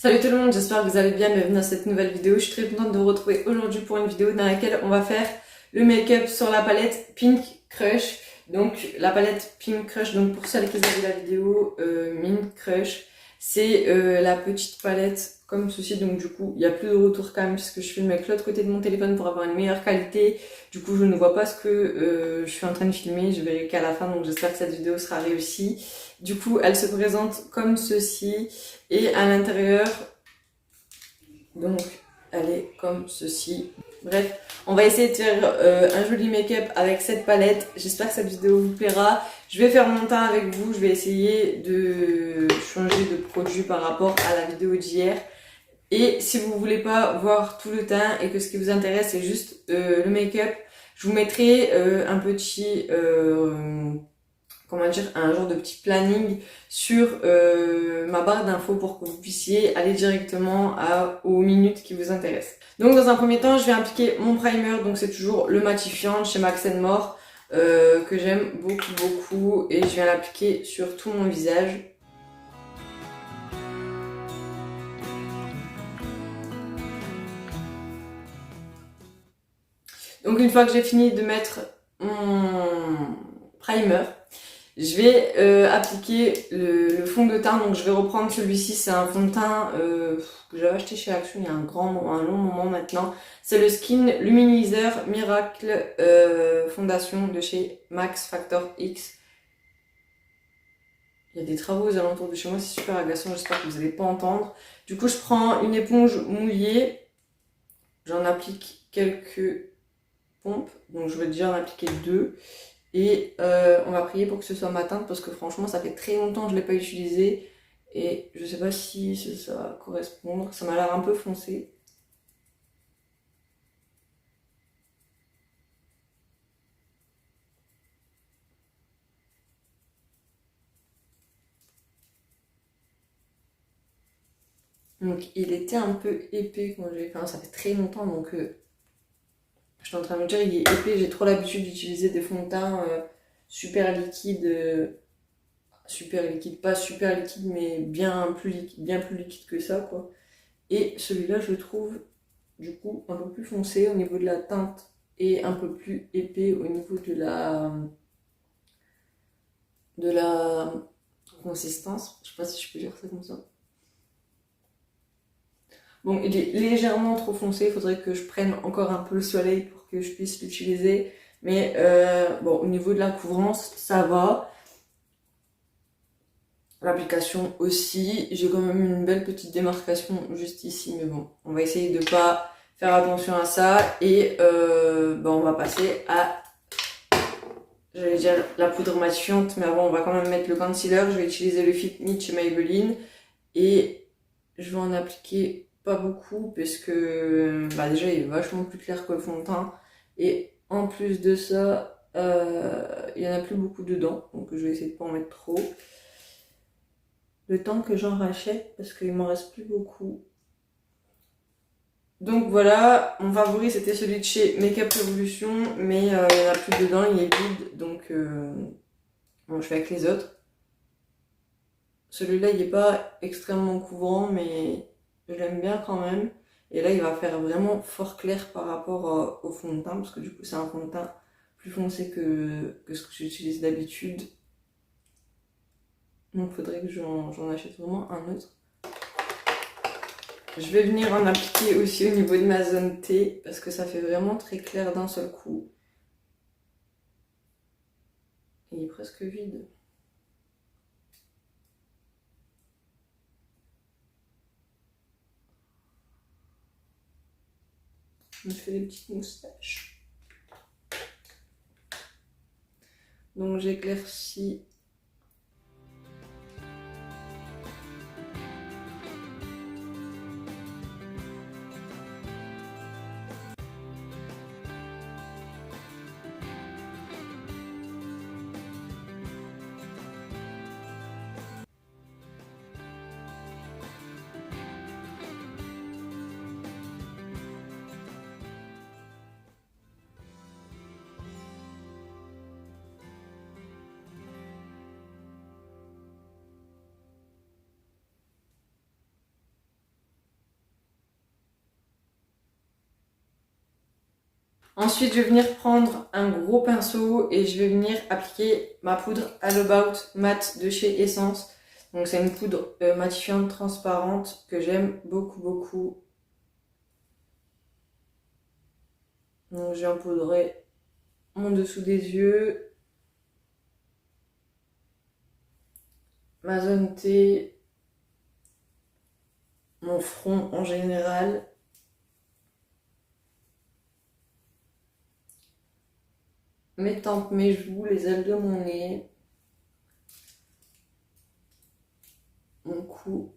Salut tout le monde, j'espère que vous allez bien, bienvenue dans cette nouvelle vidéo. Je suis très contente de vous retrouver aujourd'hui pour une vidéo dans laquelle on va faire le make-up sur la palette Pink Crush. Donc la palette Pink Crush, donc pour celles qui ont vu la vidéo Mint Crush, c'est la petite palette comme ceci. Donc du coup il n'y a plus de retour cam puisque je filme avec l'autre côté de mon téléphone pour avoir une meilleure qualité. Du coup je ne vois pas ce que je suis en train de filmer, je verrai qu'à la fin, donc j'espère que cette vidéo sera réussie. Du coup elle se présente comme ceci. Et à l'intérieur, donc, elle est comme ceci. Bref, on va essayer de faire un joli make-up avec cette palette. J'espère que cette vidéo vous plaira. Je vais faire mon teint avec vous. Je vais essayer de changer de produit par rapport à la vidéo d'hier. Et si vous voulez pas voir tout le teint et que ce qui vous intéresse c'est juste le make-up, je vous mettrai un petit... comment dire, un genre de petit planning sur ma barre d'infos pour que vous puissiez aller directement aux minutes qui vous intéressent. Donc dans un premier temps, je vais appliquer mon primer, donc c'est toujours le matifiant chez Max More que j'aime beaucoup et je viens l'appliquer sur tout mon visage. Donc une fois que j'ai fini de mettre mon primer, je vais appliquer le fond de teint. Donc je vais reprendre celui-ci, c'est un fond de teint que j'avais acheté chez Action il y a un long moment maintenant. C'est le Skin Luminizer Miracle Fondation de chez Max Factor X. Il y a des travaux aux alentours de chez moi, c'est super agaçant, j'espère que vous n'allez pas entendre. Du coup je prends une éponge mouillée, j'en applique quelques pompes, donc je vais déjà en appliquer 2. Et on va prier pour que ce soit ma teinte parce que franchement ça fait très longtemps que je ne l'ai pas utilisé et je sais pas si ça va correspondre, ça m'a l'air un peu foncé. Donc il était un peu épais quand j'ai fait, ça fait très longtemps donc je suis en train de me dire il est épais, j'ai trop l'habitude d'utiliser des fonds de teint super liquides, pas super liquide mais bien plus liquide que ça quoi. Et celui-là je le trouve du coup un peu plus foncé au niveau de la teinte et un peu plus épais au niveau de la consistance. Je sais pas si je peux dire ça comme ça. Bon, il est légèrement trop foncé, il faudrait que je prenne encore un peu le soleil pour que je puisse l'utiliser. Mais bon, au niveau de la couvrance, ça va. L'application aussi, j'ai quand même une belle petite démarcation juste ici, mais bon, on va essayer de pas faire attention à ça et on va passer à, j'allais dire la poudre matifiante, mais avant on va quand même mettre le concealer. Je vais utiliser le Fit Me chez Maybelline et je vais en appliquer pas beaucoup parce que déjà il est vachement plus clair que le fond de teint et en plus de ça, il y en a plus beaucoup dedans, donc je vais essayer de pas en mettre trop. Le temps que j'en rachète parce qu'il m'en reste plus beaucoup. Donc voilà, mon favori c'était celui de chez Makeup Revolution, mais il n'y en a plus dedans, il est vide, donc bon, je fais avec les autres. Celui-là il n'est pas extrêmement couvrant, mais je l'aime bien quand même. Et là il va faire vraiment fort clair par rapport au fond de teint, parce que du coup c'est un fond de teint plus foncé que ce que j'utilise d'habitude. Donc il faudrait que j'en achète vraiment un autre. Je vais venir en appliquer aussi au niveau de ma zone T parce que ça fait vraiment très clair d'un seul coup. Et il est presque vide. Je me fais des petites moustaches. Donc j'éclaircis. Ensuite, je vais venir prendre un gros pinceau et je vais venir appliquer ma poudre All About Matte de chez Essence. Donc c'est une poudre matifiante transparente que j'aime beaucoup beaucoup. Donc j'ai empoudré mon dessous des yeux, ma zone T, mon front en général. Mes tempes, mes joues, les ailes de mon nez, mon cou.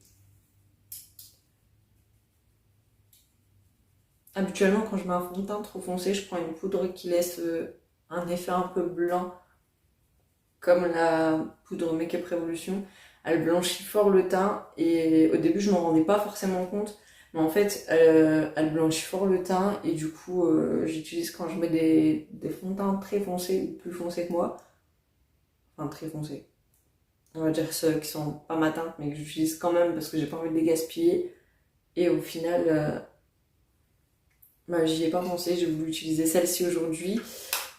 Habituellement, quand je mets un fond de teint trop foncé, je prends une poudre qui laisse un effet un peu blanc, comme la poudre Make Up Revolution. Elle blanchit fort le teint et au début, je m'en rendais pas forcément compte. Mais en fait, elle blanchit fort le teint et du coup, j'utilise quand je mets des fonds de teint très foncés ou plus foncés que moi. Enfin, très foncés. On va dire ceux qui sont pas ma teinte, mais que j'utilise quand même parce que j'ai pas envie de les gaspiller. Et au final, bah, j'y ai pas pensé, j'ai voulu utiliser celle-ci aujourd'hui.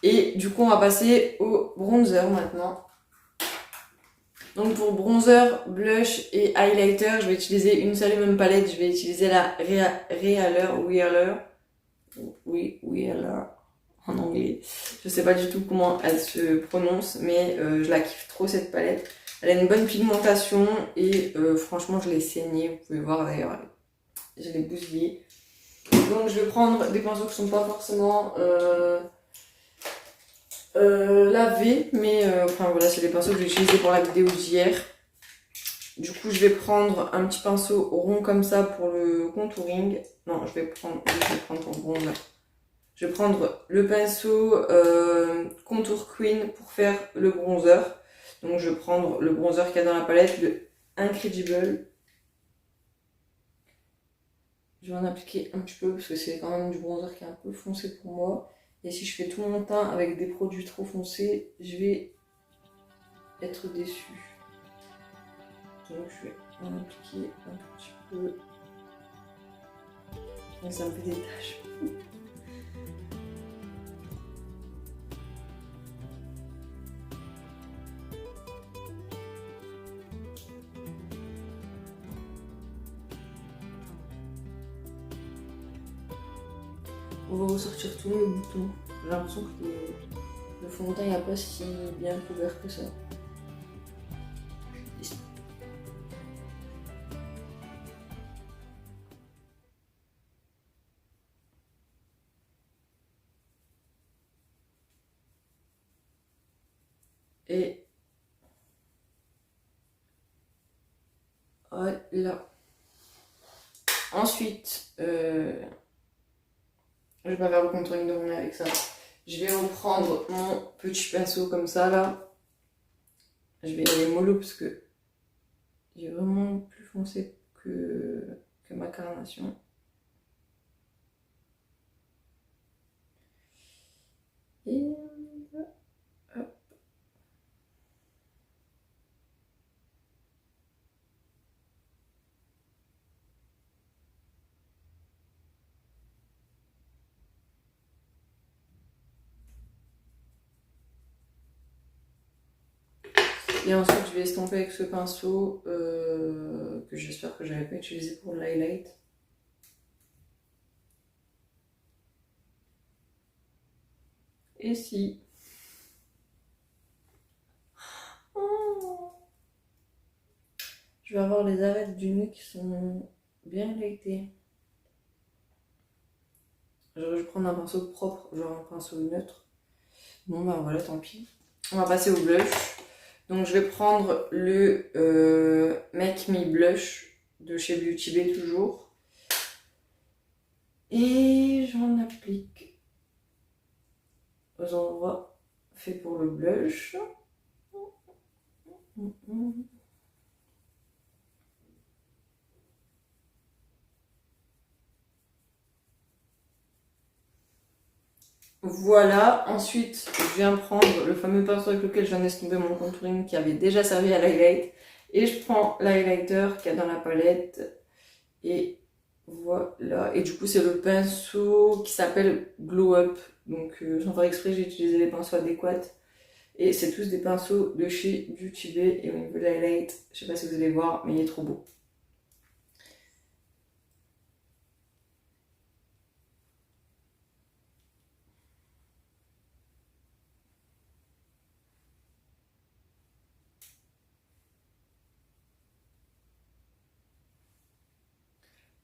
Et du coup, on va passer au bronzer maintenant. Donc pour bronzer, blush et highlighter, je vais utiliser une seule et même palette. Je vais utiliser la Realer en anglais. Je sais pas du tout comment elle se prononce, mais je la kiffe trop cette palette. Elle a une bonne pigmentation et franchement je l'ai saignée, vous pouvez voir d'ailleurs, je l'ai bousillée. Donc je vais prendre des pinceaux qui sont pas forcément lavés, mais enfin voilà, c'est les pinceaux que j'ai utilisés pour la vidéo d'hier. Du coup je vais prendre un petit pinceau rond comme ça pour le contouring. Non, je vais prendre pour le bronzer. Je vais prendre le pinceau Contour Queen pour faire le bronzer. Donc je vais prendre le bronzer qu'il y a dans la palette, le Incredible. Je vais en appliquer un petit peu parce que c'est quand même du bronzer qui est un peu foncé pour moi. Et si je fais tout mon teint avec des produits trop foncés, je vais être déçue. Donc je vais en appliquer un tout petit peu. Et ça me fait des taches. On va ressortir tous les boutons. J'ai l'impression que le fond de teint n'est pas si bien couvert que ça. Et voilà. Ensuite, je vais pas faire le contouring de mon nez avec ça. Je vais reprendre mon petit pinceau comme ça là. Je vais y aller mollo parce que il est vraiment plus foncé que ma carnation. Et hop. Et ensuite, je vais estomper avec ce pinceau que j'espère que j'avais pas utilisé pour le highlight. Et si. Oh, je vais avoir les arêtes du nez qui sont bien lightées. J'aurais dû prendre un pinceau propre, genre un pinceau neutre. Bon bah voilà, tant pis. On va passer au blush. Donc je vais prendre le Make Me Blush de chez Beauty Bay toujours. Et j'en applique aux endroits faits pour le blush. Voilà, ensuite je viens prendre le fameux pinceau avec lequel je viens d'estomper mon contouring qui avait déjà servi à l'highlight. Et je prends l'highlighter qu'il y a dans la palette et voilà, et du coup c'est le pinceau qui s'appelle Glow Up, donc sans faire exprès j'ai utilisé les pinceaux adéquats, et c'est tous des pinceaux de chez Beauty Bay, et au niveau de l'highlight, je sais pas si vous allez voir, mais il est trop beau.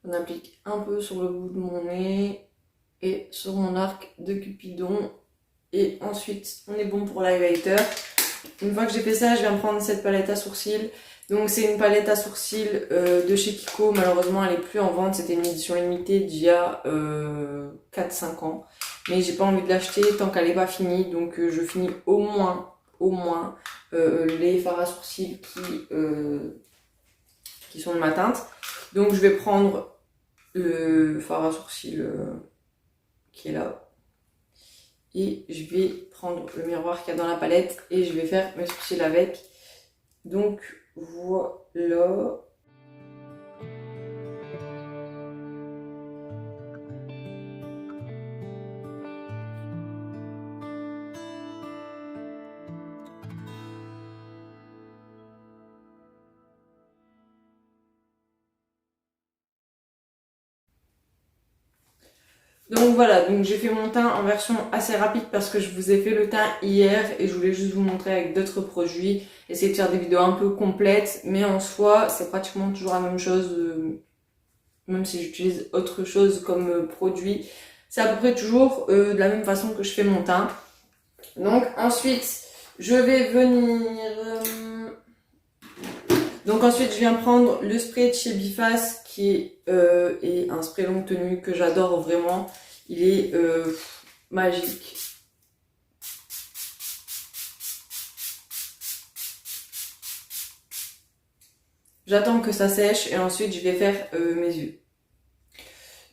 On applique un peu sur le bout de mon nez et sur mon arc de Cupidon. Et ensuite, on est bon pour l'highlighter. Une fois que j'ai fait ça, je viens prendre cette palette à sourcils. Donc c'est une palette à sourcils de chez Kiko. Malheureusement, elle est plus en vente. C'était une édition limitée d'il y a 4-5 ans. Mais j'ai pas envie de l'acheter tant qu'elle n'est pas finie. Donc je finis au moins les fards à sourcils qui sont de ma teinte. Donc je vais prendre le fard à sourcils qui est là, et je vais prendre le miroir qu'il y a dans la palette et je vais faire mes sourcils avec. Donc voilà. Donc voilà, donc j'ai fait mon teint en version assez rapide parce que je vous ai fait le teint hier et je voulais juste vous montrer avec d'autres produits, essayer de faire des vidéos un peu complètes, mais en soi c'est pratiquement toujours la même chose, même si j'utilise autre chose comme produit, c'est à peu près toujours de la même façon que je fais mon teint. Donc ensuite je vais venir... Donc ensuite je viens prendre le spray de chez Biface qui est un spray longue tenue que j'adore vraiment. Il est magique. J'attends que ça sèche et ensuite je vais faire mes yeux.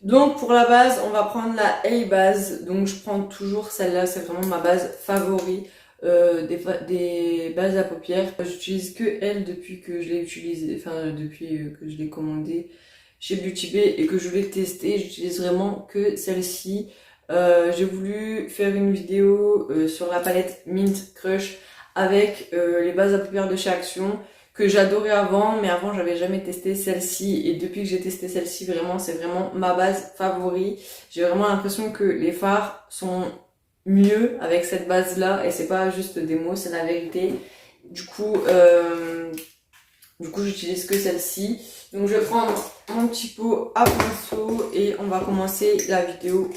Donc pour la base, on va prendre la A-Base. Donc je prends toujours celle-là, c'est vraiment ma base favorite des bases à paupières. J'utilise que elle depuis que je l'ai utilisée, enfin depuis que je l'ai commandée chez Beauty Bay et que je l'ai testée. J'utilise vraiment que celle-ci. J'ai voulu faire une vidéo sur la palette Mint Crush avec les bases à paupières de chez Action, que j'adorais avant, mais avant j'avais jamais testé celle-ci, et depuis que j'ai testé celle-ci, vraiment c'est vraiment ma base favorite. J'ai vraiment l'impression que les fards sont mieux avec cette base là, et c'est pas juste des mots, c'est la vérité. Du coup j'utilise que celle-ci. Donc je vais prendre mon petit pot à pinceau et on va commencer la vidéo.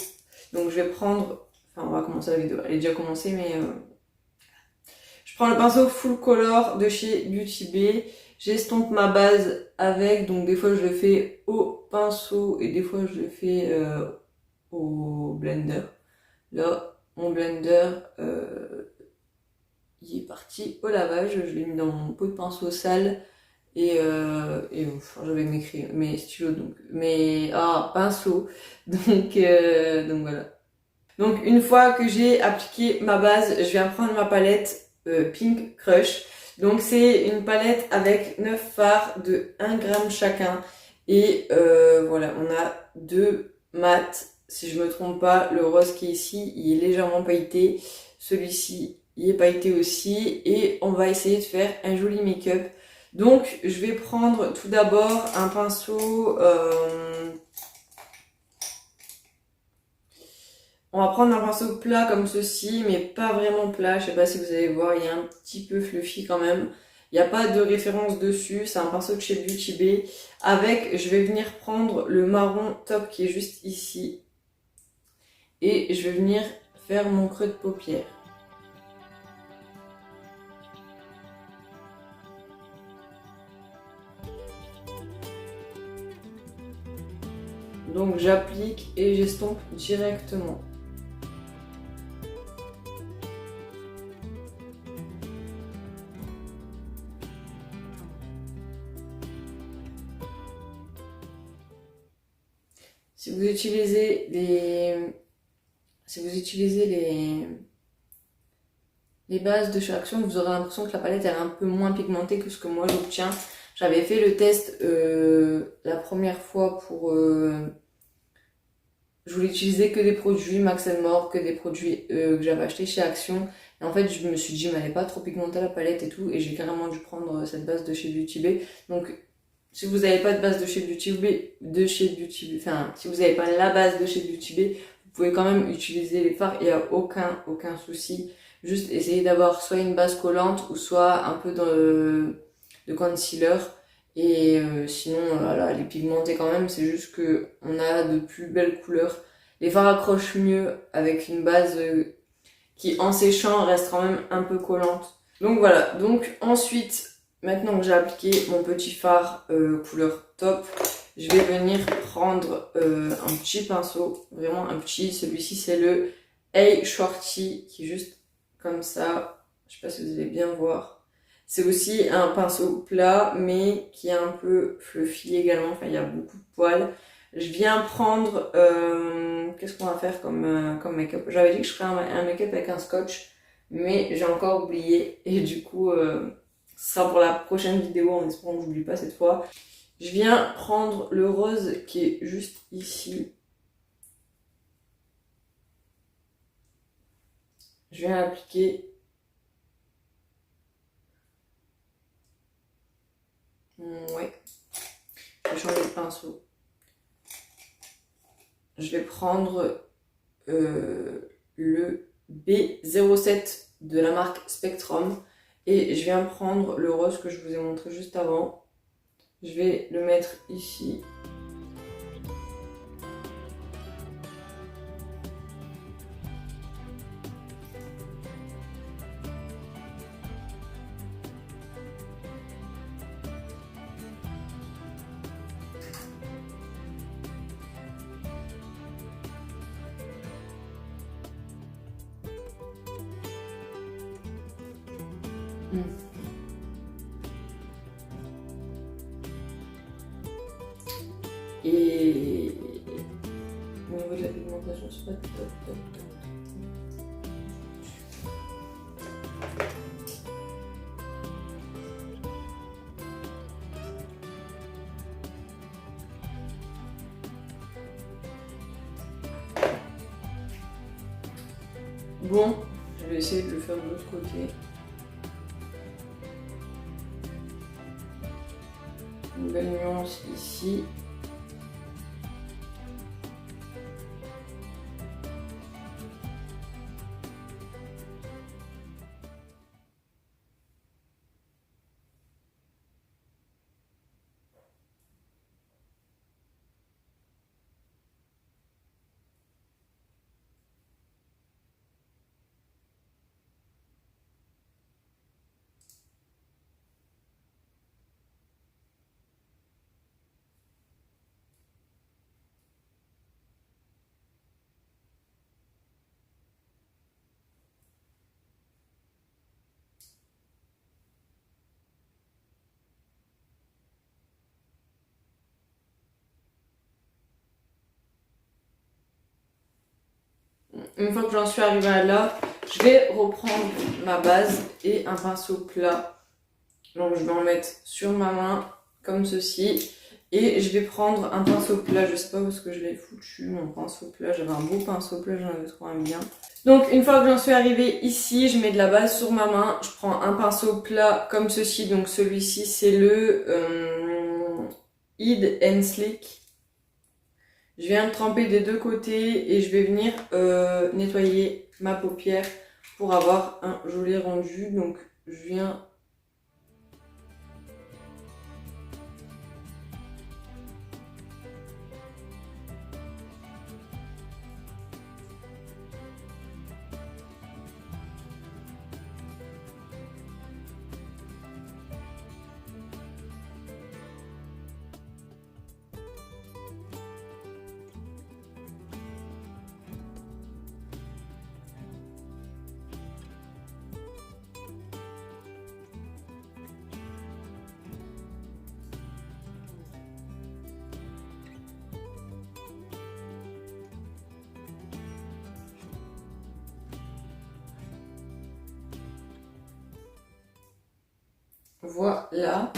Donc je vais prendre, enfin on va commencer la vidéo, elle est déjà commencée, mais je prends le pinceau Full Color de chez Beauty Bay. J'estompe ma base avec, donc des fois je le fais au pinceau et des fois je le fais au blender. Là, mon blender, il est parti au lavage. Je l'ai mis dans mon pot de pinceau sale et enfin, j'avais mes stylos, donc mes pinceaux. Donc voilà. Donc une fois que j'ai appliqué ma base, je viens prendre ma palette Pink Crush. Donc c'est une palette avec 9 fards de 1 gramme chacun. Et voilà, on a 2 mat. Si je me trompe pas, le rose qui est ici, il est légèrement pailleté. Celui-ci, il est pailleté aussi. Et on va essayer de faire un joli make-up. Donc je vais prendre tout d'abord un pinceau... on va prendre un pinceau plat comme ceci, mais pas vraiment plat. Je sais pas si vous allez voir, il est un petit peu fluffy quand même. Il n'y a pas de référence dessus, c'est un pinceau de chez Beauty Bay. Avec, je vais venir prendre le marron top qui est juste ici. Et je vais venir faire mon creux de paupière. Donc j'applique et j'estompe directement. Si vous utilisez les bases de chez Action, vous aurez l'impression que la palette est un peu moins pigmentée que ce que moi j'obtiens. J'avais fait le test la première fois pour... je voulais utiliser que des produits Max More, que des produits que j'avais achetés chez Action. Et en fait, je me suis dit, mais elle n'est pas trop pigmentée la palette et tout. Et j'ai carrément dû prendre cette base de chez Beauty Bay. Donc, si vous n'avez pas de base de chez Beauty Bay, enfin, si vous n'avez pas la base de chez Beauty Bay, vous pouvez quand même utiliser les fards. Il n'y a aucun souci. Juste essayer d'avoir soit une base collante ou soit un peu de concealer. Et sinon, voilà, elle est pigmentée quand même, c'est juste que on a de plus belles couleurs. Les fards accrochent mieux avec une base qui, en séchant, reste quand même un peu collante. Donc voilà, donc ensuite, maintenant que j'ai appliqué mon petit fard couleur top, je vais venir prendre un petit pinceau, vraiment un petit. Celui-ci, c'est le A Shorty, qui est juste comme ça. Je sais pas si vous allez bien voir. C'est aussi un pinceau plat, mais qui est un peu fluffy également. Enfin, il y a beaucoup de poils. Je viens prendre... qu'est-ce qu'on va faire comme make-up? J'avais dit que je ferais un make-up avec un scotch, mais j'ai encore oublié. Et du coup, ce sera pour la prochaine vidéo, en espérant que j'oublie pas cette fois. Je viens prendre le rose qui est juste ici. Je viens l'appliquer. Ouais. Je vais changer de pinceau. Je vais prendre le B07 de la marque Spectrum. Et je viens prendre le rose que je vous ai montré juste avant. Je vais le mettre ici. Et au niveau de la pigmentation, c'est pas top. Bon, je vais essayer de le faire de l'autre côté. Une belle nuance ici. Une fois que j'en suis arrivée à là, je vais reprendre ma base et un pinceau plat. Donc je vais en mettre sur ma main comme ceci. Et je vais prendre un pinceau plat, je sais pas où est-ce que je l'ai foutu, mon pinceau plat. J'avais un beau pinceau plat, j'en avais trouvé un bien. Donc une fois que j'en suis arrivée ici, je mets de la base sur ma main. Je prends un pinceau plat comme ceci. Donc celui-ci c'est le Hide and Slick. Je viens de tremper des deux côtés et je vais venir nettoyer ma paupière pour avoir un joli rendu. Donc je viens... Voilà.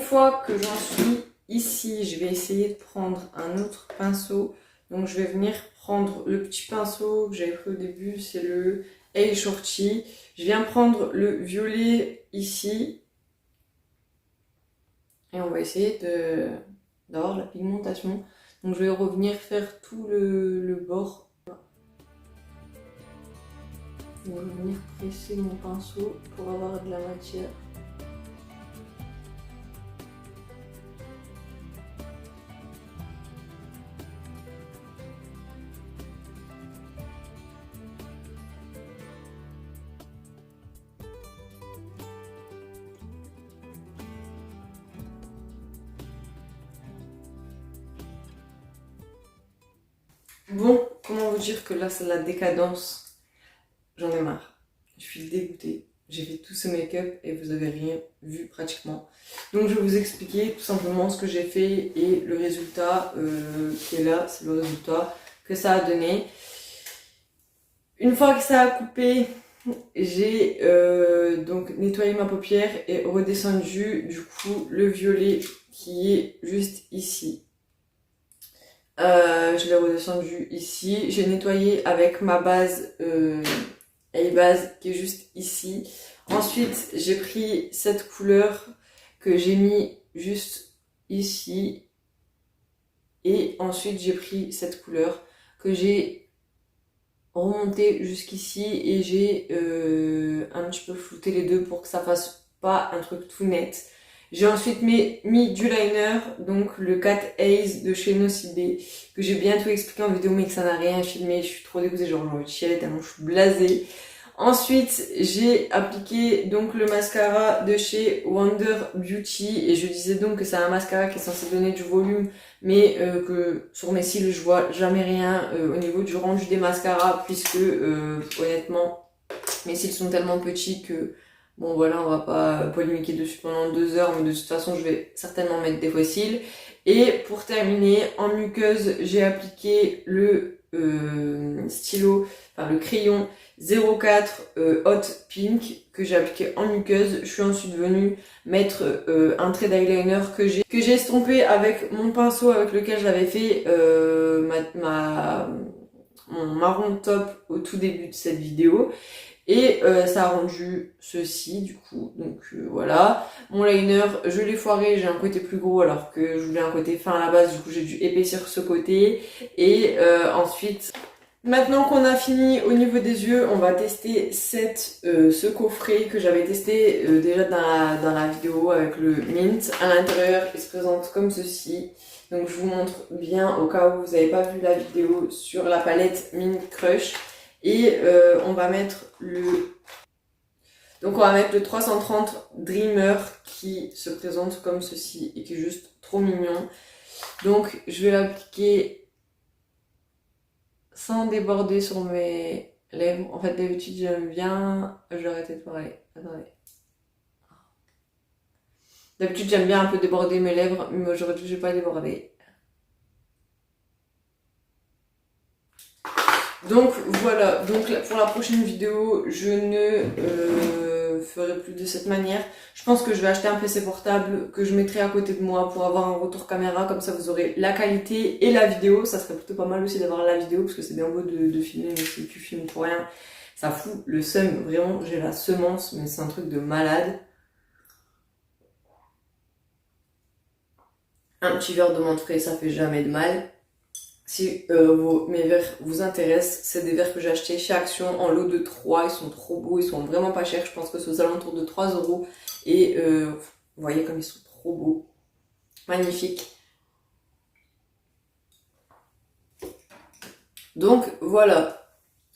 fois que j'en suis ici, je vais essayer de prendre un autre pinceau. Donc je vais venir prendre le petit pinceau que j'avais pris au début, c'est le A Shorty. Je viens prendre le violet ici. Et on va essayer d'avoir la pigmentation. Donc je vais revenir faire tout le bord. Je vais venir presser mon pinceau pour avoir de la matière. Bon, comment vous dire que là c'est la décadence. J'en ai marre. Je suis dégoûtée. J'ai fait tout ce make-up et vous avez rien vu pratiquement. Donc je vais vous expliquer tout simplement ce que j'ai fait et le résultat qui est là, c'est le résultat que ça a donné. Une fois que ça a coupé, j'ai donc nettoyé ma paupière et redescendu du coup le violet qui est juste ici. Je l'ai redescendu ici. J'ai nettoyé avec ma base A-Base qui est juste ici. Ensuite, j'ai pris cette couleur que j'ai mis juste ici. Et ensuite, j'ai pris cette couleur que j'ai remontée jusqu'ici. Et j'ai un petit peu flouté les deux pour que ça fasse pas un truc tout net. J'ai ensuite mis du liner, donc le Cat Haze de chez Nocibé, que j'ai bien tout expliqué en vidéo mais que ça n'a rien filmé. Je suis trop dégoûtée, genre j'ai envie de chialer tellement je suis blasée. Ensuite, j'ai appliqué donc le mascara de chez Wonder Beauty et je disais donc que c'est un mascara qui est censé donner du volume mais que sur mes cils je vois jamais rien au niveau du rendu des mascaras puisque honnêtement mes cils sont tellement petits que bon voilà, on va pas polémiquer dessus pendant 2 heures, mais de toute façon je vais certainement mettre des fossiles. Et pour terminer, en muqueuse, j'ai appliqué le stylo, enfin le crayon 04 Hot Pink que j'ai appliqué en muqueuse. Je suis ensuite venue mettre un trait d'eyeliner que j'ai estompé avec mon pinceau avec lequel j'avais fait mon marron top au tout début de cette vidéo. Et ça a rendu ceci du coup, donc voilà. Mon liner, je l'ai foiré, j'ai un côté plus gros alors que je voulais un côté fin à la base, du coup j'ai dû épaissir ce côté. Et ensuite, maintenant qu'on a fini au niveau des yeux, on va tester ce coffret que j'avais testé déjà dans la vidéo avec le mint. À l'intérieur, il se présente comme ceci. Donc je vous montre bien au cas où vous n'avez pas vu la vidéo sur la palette Mint Crush. Et on va mettre le 330 Dreamer qui se présente comme ceci et qui est juste trop mignon. Donc je vais l'appliquer sans déborder sur mes lèvres. En fait d'habitude j'aime bien... Je vais arrêter de parler. Attendez. D'habitude j'aime bien un peu déborder mes lèvres, mais aujourd'hui je vais pas déborder. Donc voilà, donc pour la prochaine vidéo, je ne ferai plus de cette manière. Je pense que je vais acheter un PC portable que je mettrai à côté de moi pour avoir un retour caméra, comme ça vous aurez la qualité et la vidéo. Ça serait plutôt pas mal aussi d'avoir la vidéo parce que c'est bien beau de filmer, mais si tu filmes pour rien, ça fout le seum. Vraiment, j'ai la semence, mais c'est un truc de malade. Un petit verre de menthe frais, ça fait jamais de mal. Si mes verres vous intéressent, c'est des verres que j'ai achetés chez Action en lot de 3, ils sont trop beaux, ils sont vraiment pas chers, je pense que c'est aux alentours de 3 € et vous voyez comme ils sont trop beaux, magnifiques. Donc voilà,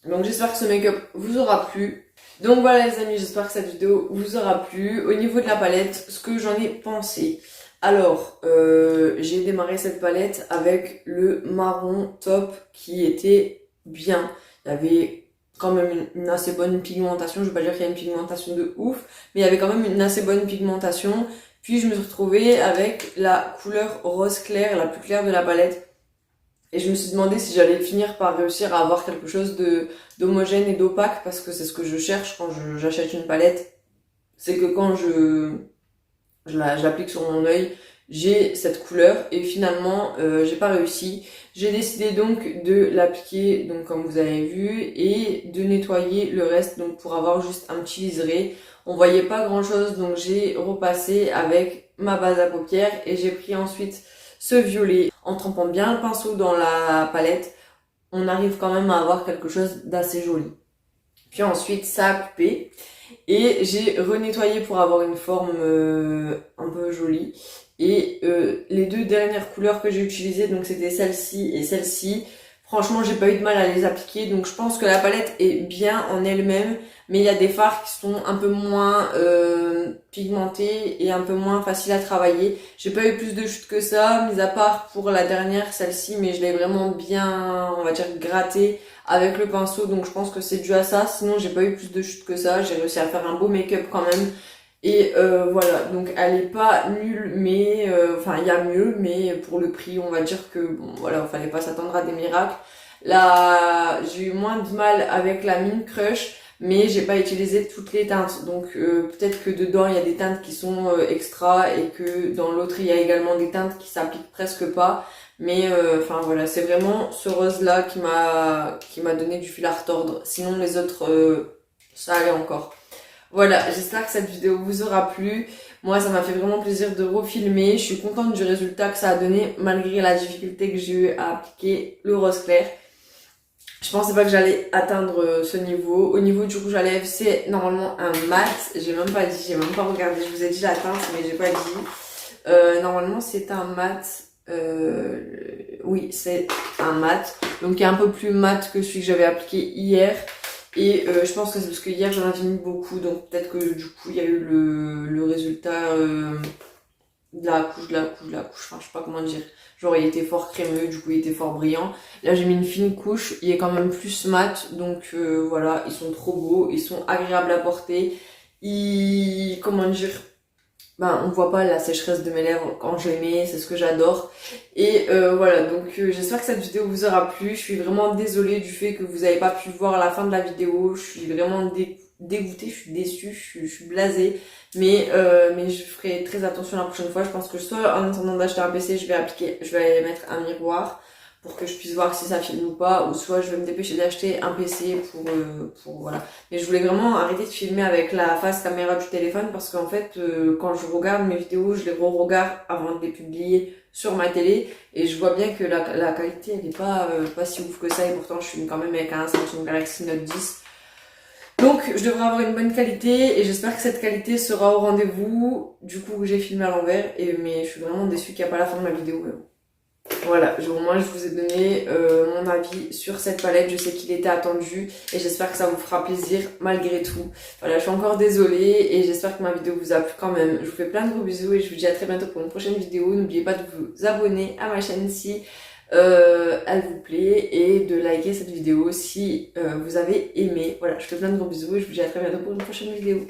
donc j'espère que ce make-up vous aura plu. Donc voilà les amis, j'espère que cette vidéo vous aura plu. Au niveau de la palette, ce que j'en ai pensé. Alors, j'ai démarré cette palette avec le marron top qui était bien. Il y avait quand même une assez bonne pigmentation. Je vais pas dire qu'il y a une pigmentation de ouf, mais il y avait quand même une assez bonne pigmentation. Puis je me suis retrouvée avec la couleur rose clair, la plus claire de la palette. Et je me suis demandé si j'allais finir par réussir à avoir quelque chose d'homogène et d'opaque, parce que c'est ce que je cherche quand j'achète une palette. C'est que quand je je l'applique sur mon œil, j'ai cette couleur et finalement j'ai pas réussi. J'ai décidé donc de l'appliquer donc comme vous avez vu et de nettoyer le reste donc pour avoir juste un petit liseré. On voyait pas grand chose donc j'ai repassé avec ma base à paupières et j'ai pris ensuite ce violet. En trempant bien le pinceau dans la palette, on arrive quand même à avoir quelque chose d'assez joli. Puis ensuite ça a puppé et j'ai renettoyé pour avoir une forme un peu jolie. Et les deux dernières couleurs que j'ai utilisées, donc c'était celle-ci et celle-ci, franchement j'ai pas eu de mal à les appliquer, donc je pense que la palette est bien en elle-même, mais il y a des fards qui sont un peu moins pigmentés et un peu moins faciles à travailler. J'ai pas eu plus de chutes que ça, mis à part pour la dernière, celle-ci, mais je l'ai vraiment bien, on va dire, grattée avec le pinceau, donc je pense que c'est dû à ça. Sinon j'ai pas eu plus de chutes que ça, j'ai réussi à faire un beau make-up quand même. Et voilà, donc elle est pas nulle, mais enfin il y a mieux, mais pour le prix on va dire que bon voilà, il fallait pas s'attendre à des miracles. Là j'ai eu moins de mal avec la Mint Crush, mais j'ai pas utilisé toutes les teintes, donc peut-être que dedans il y a des teintes qui sont extra et que dans l'autre il y a également des teintes qui s'appliquent presque pas. Mais enfin voilà, c'est vraiment ce rose là qui m'a donné du fil à retordre. Sinon les autres ça allait encore. Voilà, j'espère que cette vidéo vous aura plu. Moi, ça m'a fait vraiment plaisir de refilmer. Je suis contente du résultat que ça a donné, malgré la difficulté que j'ai eu à appliquer le rose clair. Je pensais pas que j'allais atteindre ce niveau. Au niveau du rouge à lèvres, c'est normalement un mat. J'ai même pas dit, j'ai même pas regardé. Je vous ai dit la teinte, mais j'ai pas dit. Normalement, c'est un mat. Oui, c'est un mat. Donc, il est un peu plus mat que celui que j'avais appliqué hier. Et je pense que c'est parce que hier j'en avais mis beaucoup, donc peut-être que du coup il y a eu le résultat de la couche, enfin je sais pas comment dire. Genre il était fort crémeux, du coup il était fort brillant. Là j'ai mis une fine couche, il est quand même plus mat, donc voilà, ils sont trop beaux, ils sont agréables à porter. Comment dire, ben on voit pas la sécheresse de mes lèvres quand je les mets, c'est ce que j'adore. Et voilà, donc j'espère que cette vidéo vous aura plu. Je suis vraiment désolée du fait que vous n'avez pas pu voir la fin de la vidéo. Je suis vraiment dégoûtée, je suis déçue, je suis blasée. Mais je ferai très attention la prochaine fois. Je pense que soit en attendant d'acheter un PC, je vais mettre un miroir pour que je puisse voir si ça filme ou pas, ou soit je vais me dépêcher d'acheter un PC pour voilà. Mais je voulais vraiment arrêter de filmer avec la face caméra du téléphone parce qu'en fait quand je regarde mes vidéos, je les re-regarde avant de les publier sur ma télé et je vois bien que la qualité elle est pas si ouf que ça et pourtant je filme quand même avec un Samsung Galaxy Note 10. Donc je devrais avoir une bonne qualité et j'espère que cette qualité sera au rendez-vous. Du coup j'ai filmé à l'envers mais je suis vraiment déçue qu'il n'y a pas la fin de ma vidéo. Voilà, au moins je vous ai donné mon avis sur cette palette, je sais qu'il était attendu et j'espère que ça vous fera plaisir malgré tout. Voilà, je suis encore désolée et j'espère que ma vidéo vous a plu quand même. Je vous fais plein de gros bisous et je vous dis à très bientôt pour une prochaine vidéo. N'oubliez pas de vous abonner à ma chaîne si elle vous plaît et de liker cette vidéo si vous avez aimé. Voilà, je vous fais plein de gros bisous et je vous dis à très bientôt pour une prochaine vidéo.